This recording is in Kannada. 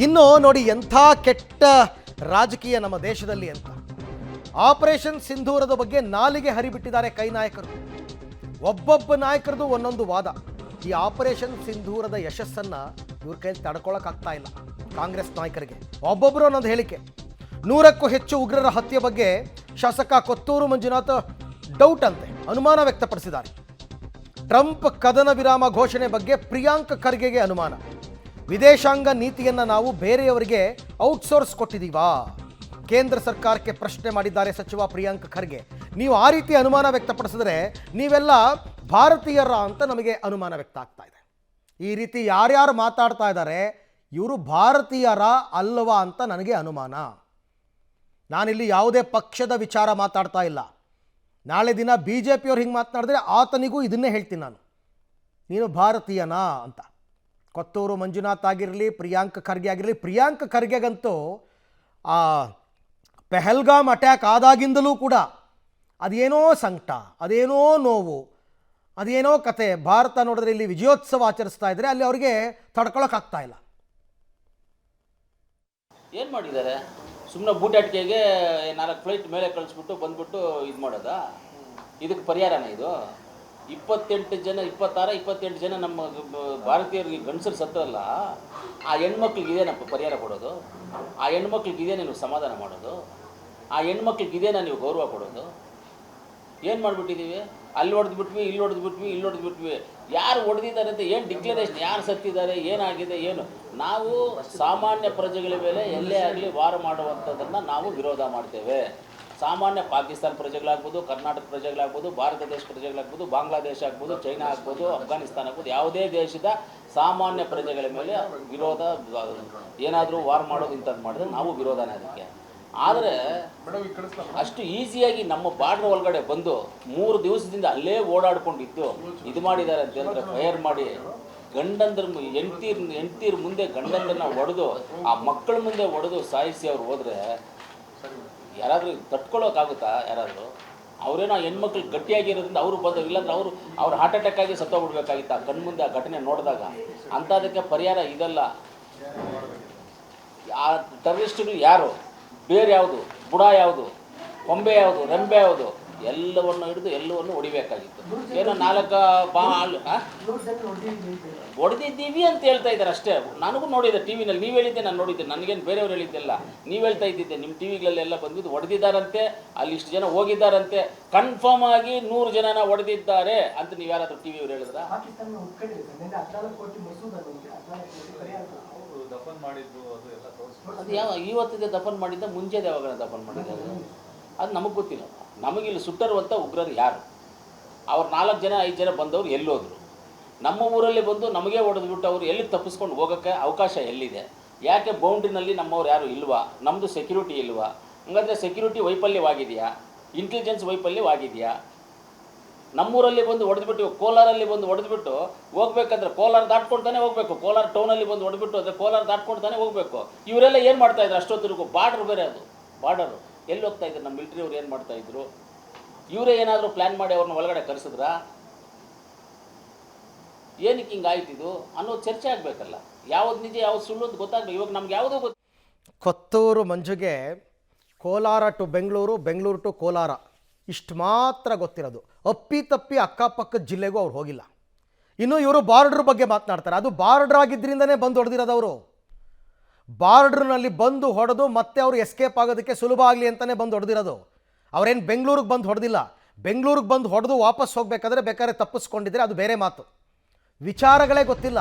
ಇನ್ನು ನೋಡಿ ಎಂಥ ಕೆಟ್ಟ ರಾಜಕೀಯ ನಮ್ಮ ದೇಶದಲ್ಲಿ ಅಂತ. ಆಪರೇಷನ್ ಸಿಂಧೂರದ ಬಗ್ಗೆ ನಾಲಿಗೆ ಹರಿಬಿಟ್ಟಿದ್ದಾರೆ ಕೈ ನಾಯಕರು. ಒಬ್ಬೊಬ್ಬ ನಾಯಕರದು ಒಂದೊಂದು ವಾದ. ಈ ಆಪರೇಷನ್ ಸಿಂಧೂರದ ಯಶಸ್ಸನ್ನು ಇವ್ರ ಕೈಯಲ್ಲಿ ತಡ್ಕೊಳ್ಳೋಕ್ಕಾಗ್ತಾ ಇಲ್ಲ ಕಾಂಗ್ರೆಸ್ ನಾಯಕರಿಗೆ. ಒಬ್ಬೊಬ್ಬರು ಒಂದೊಂದು ಹೇಳಿಕೆ. 100ಕ್ಕೂ ಹೆಚ್ಚು ಉಗ್ರರ ಹತ್ಯೆ ಬಗ್ಗೆ ಶಾಸಕ ಕೊತ್ತೂರು ಮಂಜುನಾಥ್ ಡೌಟ್ ಅಂತೆ, ಅನುಮಾನ ವ್ಯಕ್ತಪಡಿಸಿದ್ದಾರೆ. ಟ್ರಂಪ್ ಕದನ ವಿರಾಮ ಘೋಷಣೆ ಬಗ್ಗೆ ಪ್ರಿಯಾಂಕ್ ಖರ್ಗೆಗೆ ಅನುಮಾನ. ವಿದೇಶಾಂಗ ನೀತಿಯನ್ನು ನಾವು ಬೇರೆಯವರಿಗೆ ಔಟ್ಸೋರ್ಸ್ ಕೊಟ್ಟಿದ್ದೀವಾ? ಕೇಂದ್ರ ಸರ್ಕಾರಕ್ಕೆ ಪ್ರಶ್ನೆ ಮಾಡಿದ್ದಾರೆ ಸಚಿವ ಪ್ರಿಯಾಂಕ್ ಖರ್ಗೆ. ನೀವು ಆ ರೀತಿ ಅನುಮಾನ ವ್ಯಕ್ತಪಡಿಸಿದ್ರೆ ನೀವೆಲ್ಲ ಭಾರತೀಯರ ಅಂತ ನಮಗೆ ಅನುಮಾನ ವ್ಯಕ್ತ ಆಗ್ತಾ ಇದೆ. ಈ ರೀತಿ ಯಾರ್ಯಾರು ಮಾತಾಡ್ತಾ ಇದ್ದಾರೆ ಇವರು ಭಾರತೀಯರ ಅಲ್ಲವಾ ಅಂತ ನನಗೆ ಅನುಮಾನ. ನಾನಿಲ್ಲಿ ಯಾವುದೇ ಪಕ್ಷದ ವಿಚಾರ ಮಾತಾಡ್ತಾ ಇಲ್ಲ. ನಾಳೆ ದಿನ BJPಯವ್ರು ಹಿಂಗೆ ಮಾತನಾಡಿದ್ರೆ ಆತನಿಗೂ ಇದನ್ನೇ ಹೇಳ್ತೀನಿ ನಾನು, ನೀನು ಭಾರತೀಯನಾ ಅಂತ. ಕೊತ್ತೂರು ಮಂಜುನಾಥ್ ಆಗಿರಲಿ, ಪ್ರಿಯಾಂಕ್ ಖರ್ಗೆ ಆಗಿರಲಿ. ಪ್ರಿಯಾಂಕ್ ಖರ್ಗೆಗಂತೂ ಆ ಪೆಹಲ್ಗಾಮ್ ಅಟ್ಯಾಕ್ ಆದಾಗಿಂದಲೂ ಕೂಡ ಅದೇನೋ ಸಂಕಟ, ಅದೇನೋ ನೋವು, ಅದೇನೋ ಕತೆ. ಭಾರತ ನೋಡಿದ್ರೆ ಇಲ್ಲಿ ವಿಜಯೋತ್ಸವ ಆಚರಿಸ್ತಾ ಇದ್ರೆ ಅಲ್ಲಿ ಅವರಿಗೆ ತಡ್ಕೊಳಕ್ಕಾಗ್ತಾ ಇಲ್ಲ. ಏನು ಮಾಡಿದ್ದಾರೆ? ಸುಮ್ಮನೆ ಬೂಟಾಟಿಕೆಗೆ 4 ಫ್ಲೈಟ್ ಮೇಲೆ ಕಳಿಸ್ಬಿಟ್ಟು ಬಂದ್ಬಿಟ್ಟು ಇದು ಮಾಡೋದಾ? ಇದಕ್ಕೆ ಪರಿಹಾರನ ಇದು? 28 ಜನ 27 ಜನ ನಮ್ಮ ಭಾರತೀಯರಿಗೆ ಗಂಡಸರು ಸತ್ತರಲ್ಲ, ಆ ಹೆಣ್ಮಕ್ಳಿಗೆ ಇದೇನಪ್ಪ ಪರಿಹಾರ ಕೊಡೋದು? ಆ ಹೆಣ್ಮಕ್ಳಿಗೆ ಇದೇನೇ ನೀವು ಸಮಾಧಾನ ಮಾಡೋದು? ಆ ಹೆಣ್ಮಕ್ಳಿಗೆ ಇದೇನಾ ನೀವು ಗೌರವ ಕೊಡೋದು? ಏನು ಮಾಡಿಬಿಟ್ಟಿದ್ದೀವಿ? ಅಲ್ಲಿ ಹೊಡೆದ್ಬಿಟ್ವಿ, ಇಲ್ಲಿ ಹೊಡೆದ್ಬಿಟ್ವಿ, ಇಲ್ಲಿ ಹೊಡೆದ್ಬಿಟ್ವಿ. ಯಾರು ಹೊಡೆದಿದ್ದಾರೆ ಅಂತ ಏನು ಡಿಕ್ಲರೇಷನ್? ಯಾರು ಸತ್ತಿದ್ದಾರೆ, ಏನಾಗಿದೆ, ಏನು? ನಾವು ಸಾಮಾನ್ಯ ಪ್ರಜೆಗಳ ಮೇಲೆ ಎಲ್ಲೇ ಆಗಲಿ ವಾರ ಮಾಡುವಂಥದ್ದನ್ನು ನಾವು ವಿರೋಧ ಮಾಡ್ತೇವೆ. ಸಾಮಾನ್ಯ ಪಾಕಿಸ್ತಾನ ಪ್ರಜೆಗಳಾಗ್ಬೋದು, ಕರ್ನಾಟಕ ಪ್ರಜೆಗಳಾಗ್ಬೋದು, ಭಾರತ ದೇಶ ಪ್ರಜೆಗಳಾಗ್ಬೋದು, ಬಾಂಗ್ಲಾದೇಶ ಆಗ್ಬೋದು, ಚೈನಾ ಆಗ್ಬೋದು, ಅಫ್ಘಾನಿಸ್ತಾನ ಆಗ್ಬೋದು, ಯಾವುದೇ ದೇಶದ ಸಾಮಾನ್ಯ ಪ್ರಜೆಗಳ ಮೇಲೆ ವಿರೋಧ, ಏನಾದರೂ ವಾರ ಮಾಡೋದು ಇಂಥದ್ದು ಮಾಡಿದ್ರೆ ನಾವು ವಿರೋಧನೇ ಅದಕ್ಕೆ. ಆದರೆ ಅಷ್ಟು ಈಸಿಯಾಗಿ ನಮ್ಮ ಬಾರ್ಡ್ರ್ ಒಳಗಡೆ ಬಂದು 3 ದಿವಸದಿಂದ ಅಲ್ಲೇ ಓಡಾಡ್ಕೊಂಡಿದ್ದು ಇದು ಮಾಡಿದ್ದಾರೆ ಅಂತ ಹೇಳಿದ್ರೆ ಫೈರ್ ಮಾಡಿ ಗಂಡಂದ್ರ ಹೆಂಡ್ತೀರ ಮುಂದೆ ಗಂಡಂದ್ರನ್ನ ಹೊಡೆದು ಆ ಮಕ್ಕಳ ಮುಂದೆ ಹೊಡೆದು ಸಾಯಿಸಿ ಅವ್ರು ಹೋದರೆ ಯಾರಾದರೂ ತಟ್ಕೊಳ್ಳೋಕ್ಕಾಗುತ್ತಾ? ಯಾರಾದರೂ ಅವರೇನೋ ಹೆಣ್ಮಕ್ಳು ಗಟ್ಟಿಯಾಗಿರೋದ್ರಿಂದ ಅವರು ಬಂದರು, ಇಲ್ಲಾಂದ್ರೆ ಅವ್ರು ಹಾರ್ಟ್ ಅಟ್ಯಾಕ್ ಆಗಿ ಸತ್ತೋಗ್ಬಿಡ್ಬೇಕಾಗಿತ್ತು ಆ ಕಣ್ಮುಂದೆ ಆ ಘಟನೆ ನೋಡಿದಾಗ. ಅಂಥದಕ್ಕೆ ಪರಿಹಾರ ಇದಲ್ಲ. ಆ ಟೆರರಿಸ್ಟ್ಗಳು ಯಾರು, ಬೇರೆ ಯಾವುದು, ಬುಡ ಯಾವುದು, ಕೊಂಬೆ ಯಾವುದು, ರೆಂಬೆ ಯಾವುದು, ಎಲ್ಲವನ್ನು ಹಿಡಿದು ಎಲ್ಲವನ್ನು ಹೊಡಿಬೇಕಾಗಿತ್ತು. ಏನೋ 4 ಹೊಡೆದಿದ್ದೀವಿ ಅಂತ ಹೇಳ್ತಾ ಇದ್ದಾರೆ ಅಷ್ಟೇ. ನನಗೂ ನೋಡಿದ್ದೆ ಟಿ ವಿನಲ್ಲಿ, ನೀವು ಹೇಳಿದ್ದೆ, ನಾನು ನೋಡಿದ್ದೆ, ನನಗೇನು ಬೇರೆಯವ್ರು ಹೇಳಿದ್ದೆಲ್ಲ, ನೀವು ಹೇಳ್ತಾ ಇದ್ದಿದ್ದೆ. ನಿಮ್ಮ ಟಿ ವಿಗಳಲ್ಲೆಲ್ಲ ಬಂದಿದ್ದು ಹೊಡೆದಿದ್ದಾರಂತೆ, ಅಲ್ಲಿ ಇಷ್ಟು ಜನ ಹೋಗಿದ್ದಾರಂತೆ, ಕನ್ಫರ್ಮ್ ಆಗಿ 100 ಜನನ ಹೊಡೆದಿದ್ದಾರೆ ಅಂತ ನೀವು ಯಾರಾದರೂ ಟಿ ವಿಯವ್ರು ಹೇಳಿದ್ರ? ಅದು ಯಾವ ಇವತ್ತಿದೆ ದಫನ್ ಮಾಡಿದ್ದ, ಮುಂಚೆದು ಯಾವಾಗ ದಫನ್ ಮಾಡಿದ್ದಾರೆ ಅದು ನಮಗೆ ಗೊತ್ತಿಲ್ಲ. ನಮಗಿಲ್ಲಿ ಸುಟ್ಟರುವಂಥ ಉಗ್ರರು ಯಾರು? ಅವ್ರು 4 ಜನ 5 ಜನ ಬಂದವರು ಎಲ್ಲೋದ್ರು? ನಮ್ಮ ಊರಲ್ಲಿ ಬಂದು ನಮಗೆ ಹೊಡೆದ್ಬಿಟ್ಟು ಅವರು ಎಲ್ಲಿ ತಪ್ಪಿಸ್ಕೊಂಡು ಹೋಗೋಕ್ಕೆ ಅವಕಾಶ ಎಲ್ಲಿದೆ? ಯಾಕೆ ಬೌಂಡ್ರಿನಲ್ಲಿ ನಮ್ಮವ್ರು ಯಾರು ಇಲ್ವಾ? ನಮ್ಮದು ಸೆಕ್ಯೂರಿಟಿ ಇಲ್ವಾ? ಹಂಗಂದರೆ ಸೆಕ್ಯೂರಿಟಿ ವೈಫಲ್ಯವಾಗಿದೆಯಾ? ಇಂಟೆಲಿಜೆನ್ಸ್ ವೈಫಲ್ಯವಾಗಿದೆಯಾ? ನಮ್ಮೂರಲ್ಲಿ ಬಂದು ಹೊಡೆದ್ಬಿಟ್ಟು, ಕೋಲಾರಲ್ಲಿ ಬಂದು ಹೊಡೆದ್ಬಿಟ್ಟು ಹೋಗ್ಬೇಕಂದ್ರೆ ಕೋಲಾರ ದಾಟ್ಕೊಳ್ತಾನೆ ಹೋಗಬೇಕು. ಕೋಲಾರ ಟೌನಲ್ಲಿ ಬಂದು ಹೊಡೆದ್ಬಿಟ್ಟು ಅಂದರೆ ಕೋಲಾರ ದಾಟ್ಕೊಳ್ತಾನೆ ಹೋಗಬೇಕು. ಇವರೆಲ್ಲ ಏನು ಮಾಡ್ತಾಯಿದ್ರು ಅಷ್ಟೊತ್ತಿಗೂ? ಬಾರ್ಡ್ರ್ ಬೇರೆ, ಅದು ಬಾರ್ಡರು. ಎಲ್ಲಿ ಹೋಗ್ತಾ ಇದ್ರು ನಮ್ಮ ಮಿಲಿಟ್ರಿ ಅವ್ರು? ಏನು ಮಾಡ್ತಾಯಿದ್ರು? ಇವರೇ ಏನಾದರೂ ಪ್ಲ್ಯಾನ್ ಮಾಡಿ ಅವ್ರನ್ನ ಒಳಗಡೆ ಕರೆಸಿದ್ರಾ? ಏನಕ್ಕೆ ಹಿಂಗೆ ಆಯ್ತಿದು ಅನ್ನೋದು ಚರ್ಚೆ ಆಗಬೇಕಲ್ಲ. ಯಾವ್ದು ನಿಜ ಯಾವ್ದು ಸುಳ್ಳು ಅಂತ ಗೊತ್ತಾಗಬೇಕು. ಇವಾಗ ನಮ್ಗೆ ಯಾವುದೋ ಗೊತ್ತು. ಕೊತ್ತೂರು ಮಂಜುಗೆ ಕೋಲಾರ ಟು ಬೆಂಗಳೂರು, ಬೆಂಗಳೂರು ಟು ಕೋಲಾರ ಇಷ್ಟು ಮಾತ್ರ ಗೊತ್ತಿರೋದು. ಅಪ್ಪಿತಪ್ಪಿ ಅಕ್ಕಪಕ್ಕದ ಜಿಲ್ಲೆಗೂ ಅವ್ರು ಹೋಗಿಲ್ಲ. ಇನ್ನು ಇವರು ಬಾರ್ಡ್ರ್ ಬಗ್ಗೆ ಮಾತನಾಡ್ತಾರೆ. ಅದು ಬಾರ್ಡ್ರ್ ಆಗಿದ್ದರಿಂದನೇ ಬಂದು ಹೊಡೆದಿರೋದವರು. ಬಾರ್ಡ್ರ್ನಲ್ಲಿ ಬಂದು ಹೊಡೆದು ಮತ್ತೆ ಅವರು ಎಸ್ಕೇಪ್ ಆಗೋದಕ್ಕೆ ಸುಲಭ ಆಗಲಿ ಅಂತಲೇ ಬಂದು ಹೊಡೆದಿರೋದು. ಅವರೇನು ಬೆಂಗಳೂರಿಗೆ ಬಂದು ಹೊಡೆದಿಲ್ಲ. ಬೆಂಗಳೂರಿಗೆ ಬಂದು ಹೊಡೆದು ವಾಪಸ್ ಹೋಗಬೇಕಾದ್ರೆ ಬೇಕಾದ್ರೆ ತಪ್ಪಿಸ್ಕೊಂಡಿದ್ರೆ ಅದು ಬೇರೆ ಮಾತು. ವಿಚಾರಗಳೇ ಗೊತ್ತಿಲ್ಲ.